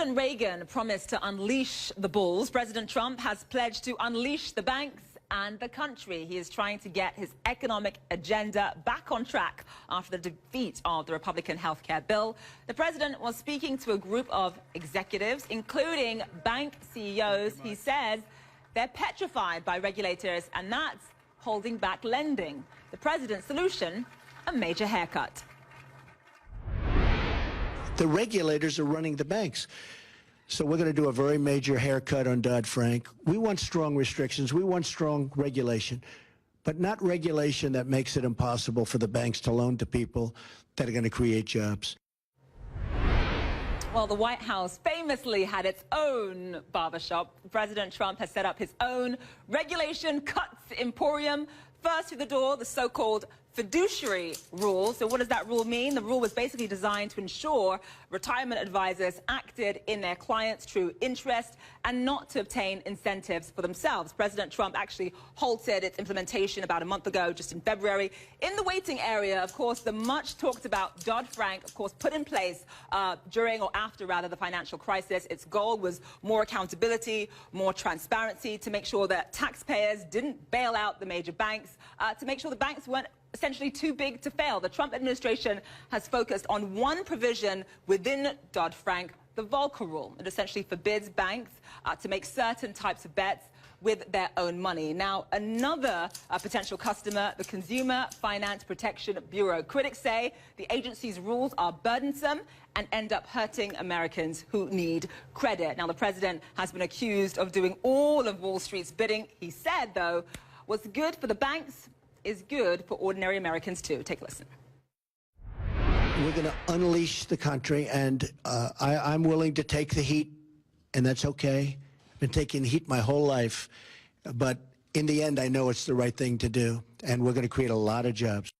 President Reagan promised to unleash the bulls. President Trump has pledged to unleash the banks and the country. He is trying to get his economic agenda back on track after the defeat of the Republican health care bill. The president was speaking to a group of executives, including bank CEOs. He says they're petrified by regulators, and that's holding back lending. The president's solution, a major haircut. The regulators are running the banks. So we're going to do a very major haircut on Dodd-Frank. We want strong restrictions. We want strong regulation, but not regulation that makes it impossible for the banks to loan to people that are going to create jobs. Well, the White House famously had its own barbershop. President Trump has set up his own regulation cuts emporium. First through the door, the so-called fiduciary rule. So what does that rule mean? The rule was basically designed to ensure retirement advisors acted in their clients' true interest and not to obtain incentives for themselves. President Trump actually halted its implementation about a month ago, just in February. In the waiting area, of course, the much talked about Dodd-Frank, of course, put in place during or after, rather, the financial crisis. Its goal was more accountability, more transparency, to make sure that taxpayers didn't bail out the major banks, to make sure the banks weren't essentially too big to fail. The Trump administration has focused on one provision within Dodd-Frank, the Volcker Rule. It essentially forbids banks to make certain types of bets with their own money. Now, another potential customer, the Consumer Finance Protection Bureau. Critics say the agency's rules are burdensome and end up hurting Americans who need credit. Now, the president has been accused of doing all of Wall Street's bidding. He said, though, what's good for the banks is good for ordinary Americans, too. Take a listen. We're going to unleash the country, and I'm willing to take the heat, and that's okay. I've been taking heat my whole life, but in the end, I know it's the right thing to do, and we're going to create a lot of jobs.